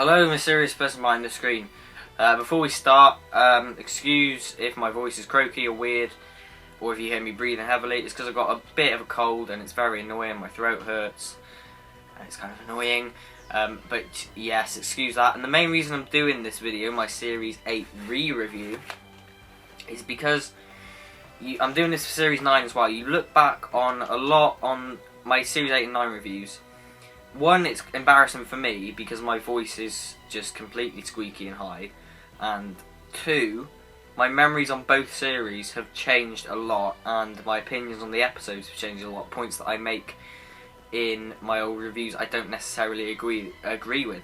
Hello, mysterious person behind the screen. Before we start, excuse if my voice is croaky or weird, or if you hear me breathing heavily. It's because I've got a bit of a cold and it's very annoying. My throat hurts and it's kind of annoying. But yes, excuse that. And the main reason I'm doing this video, my Series 8 re-review, is because I'm doing this for Series 9 as well. You look back on a lot on my Series 8 and 9 reviews. One, it's embarrassing for me because my voice is just completely squeaky and high. And two, my memories on both series have changed a lot, and my opinions on the episodes have changed a lot. Points that I make in my old reviews I don't necessarily agree with.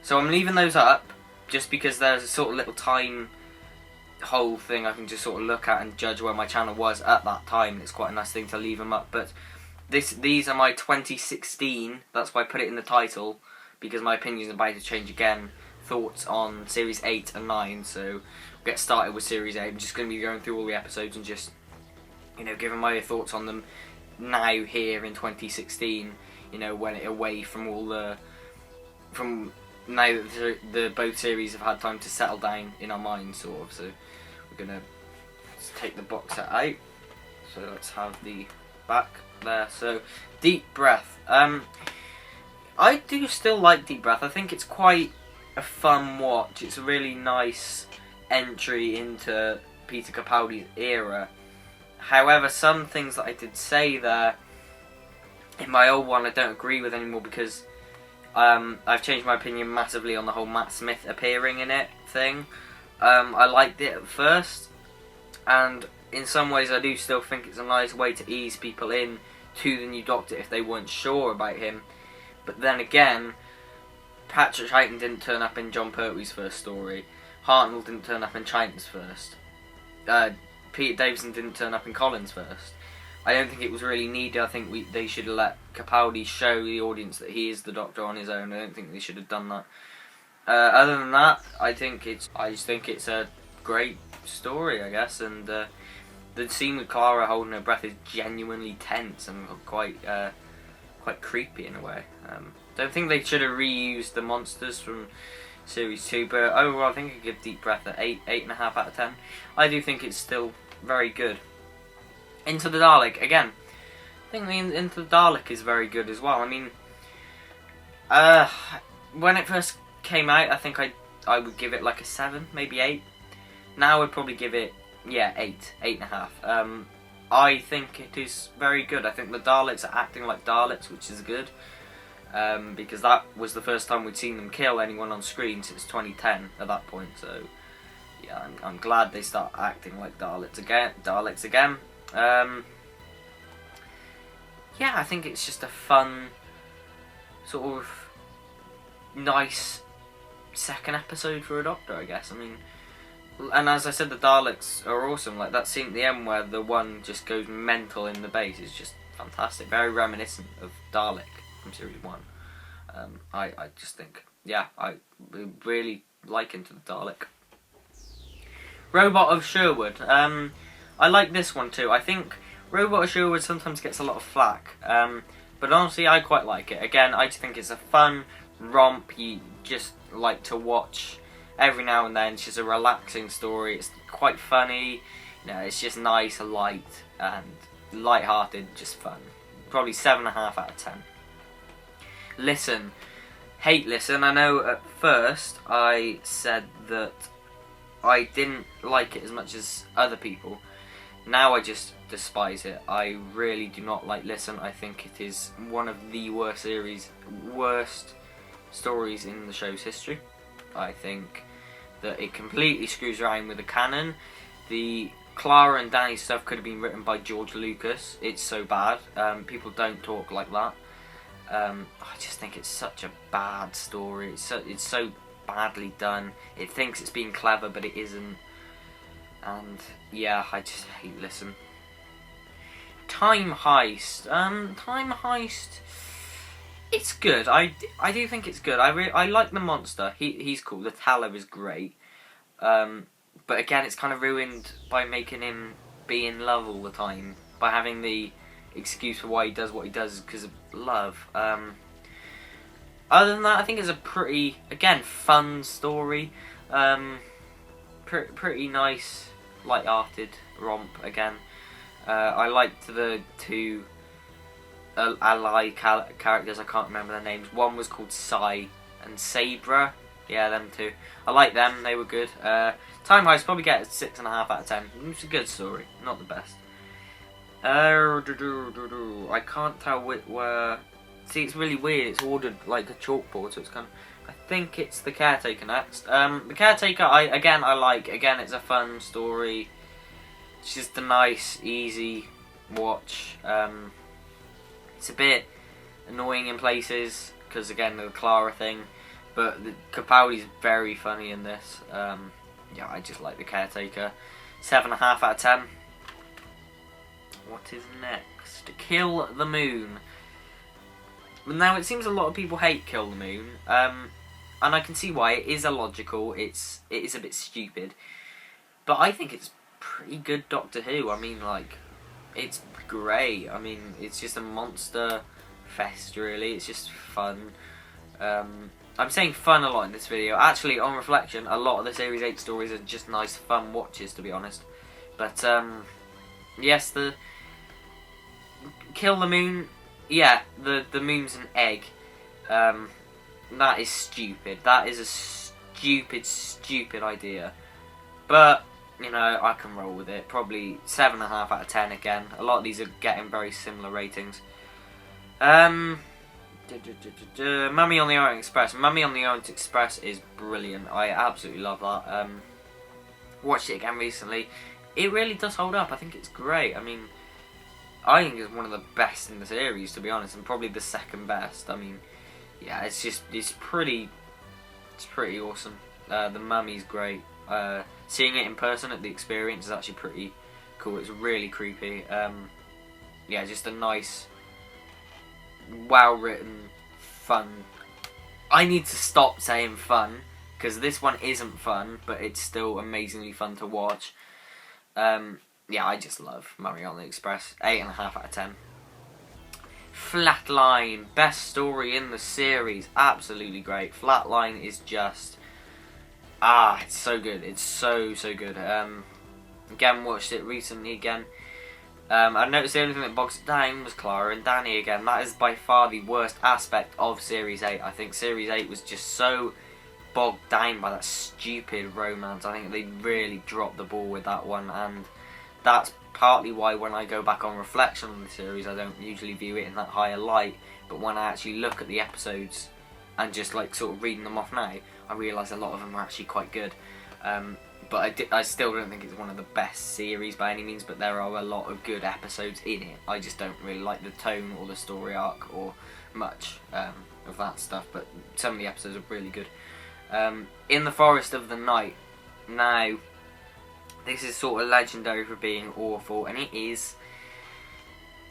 So I'm leaving those up just because there's a sort of little time whole thing I can just sort of look at and judge where my channel was at that time. It's quite a nice thing to leave them up, but these are my 2016, that's why I put it in the title, because my opinions are about to change again. Thoughts on Series 8 and 9, so we'll get started with Series 8. I'm just going to be going through all the episodes and just, giving my thoughts on them now, here in 2016, when it away from all from now that the both series have had time to settle down in our minds, sort of. So we're going to take the box set out, so let's have the back there. So Deep Breath, I do still like Deep Breath. I think it's quite a fun watch. It's a really nice entry into Peter Capaldi's era. However, some things that I did say there in my old one I don't agree with anymore, because I've changed my opinion massively on the whole Matt Smith appearing in it thing. I liked it at first, and in some ways I do still think it's a nice way to ease people in to the new Doctor if they weren't sure about him. But then again, Patrick Troughton didn't turn up in John Pertwee's first story. Hartnell didn't turn up in Troughton's first. Peter Davison didn't turn up in Colin's first. I don't think it was really needed. I think they should have let Capaldi show the audience that he is the Doctor on his own. I don't think they should have done that. Other than that, I just think it's a great story, I guess, and the scene with Clara holding her breath is genuinely tense and quite creepy in a way. Don't think they should have reused the monsters from Series 2, but overall I think I could give Deep Breath an 8.5 out of 10. I do think it's still very good. Into the Dalek, again, I think Into the Dalek is very good as well. I mean, when it first came out, I think I would give it like a 7, maybe 8. Now I'd probably give it, 8.5. I think it is very good. I think the Daleks are acting like Daleks, which is good. Because that was the first time we'd seen them kill anyone on screen since 2010 at that point. So, yeah, I'm glad they start acting like Daleks again. Yeah, I think it's just a fun, sort of nice second episode for a Doctor, I guess. I mean, and as I said, the Daleks are awesome. Like that scene at the end where the one just goes mental in the base is just fantastic. Very reminiscent of Dalek from Series 1. I just think, I really like Into the Dalek. Robot of Sherwood. I like this one too. I think Robot of Sherwood sometimes gets a lot of flack, but honestly I quite like it. Again, I just think it's a fun romp you just like to watch every now and then. It's just a relaxing story. It's quite funny. It's just nice, light, and light-hearted, just fun. Probably 7.5 out of 10. Listen. Hate Listen. I know at first I said that I didn't like it as much as other people. Now I just despise it. I really do not like Listen. I think it is one of the worst stories in the show's history. I think that it completely screws around with the canon. The Clara and Danny stuff could have been written by George Lucas. It's so bad. People don't talk like that. I just think it's such a bad story. It's so badly done. It thinks it's being clever, but it isn't. And yeah, I just hate Listen. Time Heist. Time Heist. It's good. I do think it's good. I like the monster. He's cool. The Teller is great. But again, it's kind of ruined by making him be in love all the time, by having the excuse for why he does what he does because of love. other than that, I think it's a pretty, again, fun story. Pretty nice, light-hearted romp again. I liked the two ally characters. I can't remember their names. One was called Sai and Sabra. Yeah, them two. I like them. They were good. Time Heist probably get a 6.5 out of 10. It's a good story, not the best. I can't tell where. See, it's really weird. It's ordered like a chalkboard, so it's kind of. I think it's The Caretaker next. The Caretaker, I like. Again, it's a fun story. It's just a nice, easy watch. It's a bit annoying in places because again the Clara thing, but Capaldi's very funny in this. Yeah, I just like The Caretaker. 7.5 out of 10. What is next? Kill the Moon. Now, it seems a lot of people hate Kill the Moon, and I can see why. It is illogical, it is a bit stupid, but I think it's pretty good Doctor Who. I mean, like, it's great. I mean, it's just a monster fest, really. It's just fun. I'm saying fun a lot in this video. Actually, on reflection, a lot of the Series 8 stories are just nice, fun watches, to be honest. But, yes, the Kill the Moon... Yeah, the moon's an egg. That is stupid. That is a stupid idea. But, you know, I can roll with it. Probably 7.5 out of 10 again. A lot of these are getting very similar ratings. Mummy on the Orient Express. Mummy on the Orient Express is brilliant. I absolutely love that. Watched it again recently. It really does hold up. I think it's great. I mean... I think it's one of the best in the series, to be honest, and probably the second best. I mean, yeah, it's pretty awesome. The Mummy's great. Seeing it in person at the Experience is actually pretty cool. It's really creepy. Yeah, just a nice, well-written, fun. I need to stop saying fun, because this one isn't fun, but it's still amazingly fun to watch. Yeah, I just love Mummy on the Express. 8.5 out of 10. Flatline, best story in the series. Absolutely great. Flatline is just... it's so good. It's so good. Again, watched it recently again. I noticed the only thing that bogs it down was Clara and Danny again. That is by far the worst aspect of Series 8. I think Series 8 was just so bogged down by that stupid romance. I think they really dropped the ball with that one, and... That's partly why when I go back on reflection on the series, I don't usually view it in that higher light. But when I actually look at the episodes and just like sort of reading them off now, I realise a lot of them are actually quite good. But I still don't think it's one of the best series by any means. But there are a lot of good episodes in it. I just don't really like the tone or the story arc or much of that stuff. But some of the episodes are really good. In the Forest of the Night. Now... This is sort of legendary for being awful, and it is.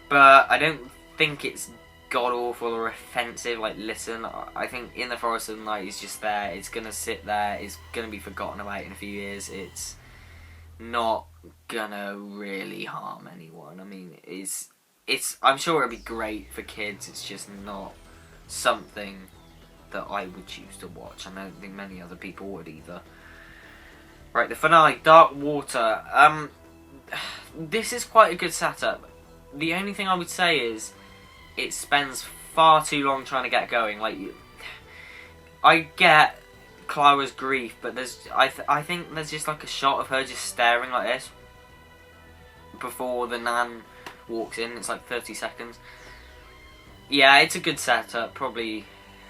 But I don't think it's god-awful or offensive. Like, listen, I think In the Forest of the Night is just there. It's going to sit there. It's going to be forgotten about in a few years. It's not going to really harm anyone. I mean, it's. I'm sure it'll be great for kids. It's just not something that I would choose to watch. And I don't think many other people would either. Right, the finale, Dark Water. This is quite a good setup. The only thing I would say is it spends far too long trying to get going. Like, I get Clara's grief, but I think there's just like a shot of her just staring like this before the Nan walks in. It's like 30 seconds. Yeah, it's a good setup. Probably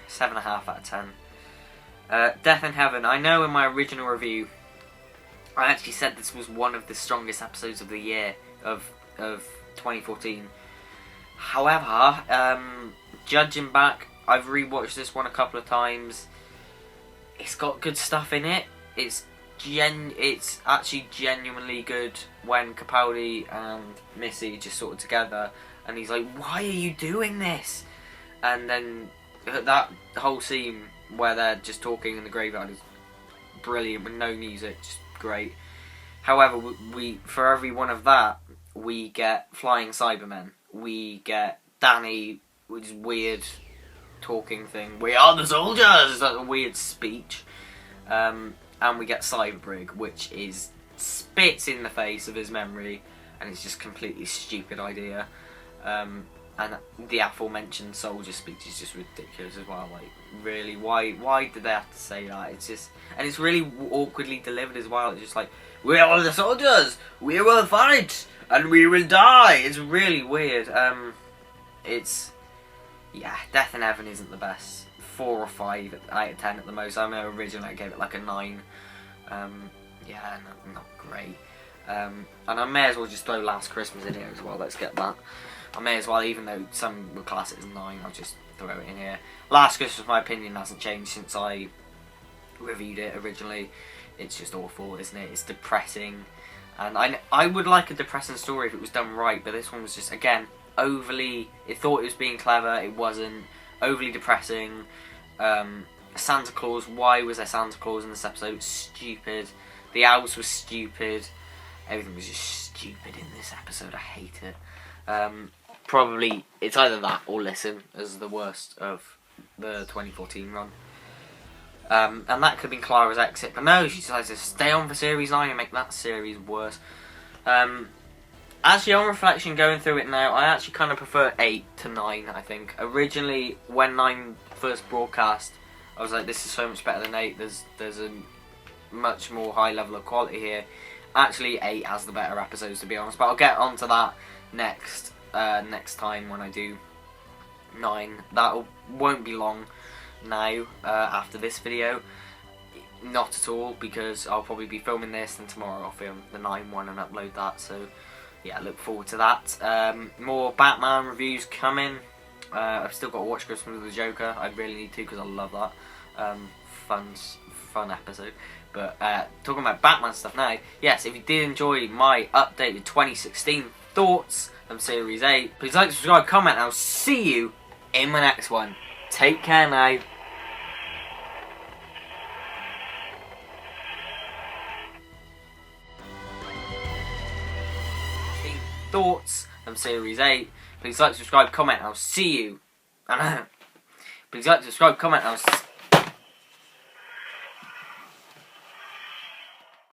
7.5 out of 10. Death in Heaven. I know in my original review I actually said this was one of the strongest episodes of the year of 2014. However, judging back, I've rewatched this one a couple of times. It's got good stuff in it. It's actually genuinely good when Capaldi and Missy just sort of together, and he's like, "Why are you doing this?" And then that whole scene where they're just talking in the graveyard is brilliant with no music. Just great. However, we for every one of that, we get flying Cybermen. We get Danny, which is weird, talking thing. We are the soldiers! It's like a weird speech. And we get Cyberbrig, which is spits in the face of his memory, and it's just completely stupid idea. And the aforementioned soldier speech is just ridiculous as well. Like, really, why did they have to say that? It's just, and it's really awkwardly delivered as well. It's just like, we are the soldiers, we will fight, and we will die. It's really weird. It's, yeah, Death in Heaven isn't the best. 4 or 5 out of 10 at the most. I know originally I gave it like a 9. Yeah, not great. And I may as well just throw Last Christmas in here as well. Let's get that. I may as well, even though some would class it as 9, I'll just throw it in here. Last Christmas, my opinion hasn't changed since I reviewed it originally. It's just awful, isn't it? It's depressing. And I would like a depressing story if it was done right, but this one was just, again, overly... It thought it was being clever, it wasn't. Overly depressing. Santa Claus, why was there Santa Claus in this episode? Stupid. The owls were stupid. Everything was just stupid in this episode. I hate it. Probably, it's either that or Listen as the worst of the 2014 run. And that could have been Clara's exit, but no, she decides to stay on for Series 9 and make that series worse. Actually, on reflection, going through it now, I actually kind of prefer 8 to 9, I think. Originally, when 9 first broadcast, I was like, this is so much better than 8, there's a much more high level of quality here. Actually, 8 has the better episodes, to be honest, but I'll get onto that next time when I do 9. That won't be long now after this video. Not at all, because I'll probably be filming this, and tomorrow I'll film the 9 one and upload that, so yeah, look forward to that. More Batman reviews coming. I've still got to watch Christmas with the Joker. I really need to, because I love that. Fun episode. But talking about Batman stuff now, yes, if you did enjoy my updated 2016 thoughts from Series 8, please like, subscribe, comment, and I'll see you in my next one. Take care now. Thoughts from Series 8. Please like, subscribe, comment, and I'll see you. Please like, subscribe, comment, and I'll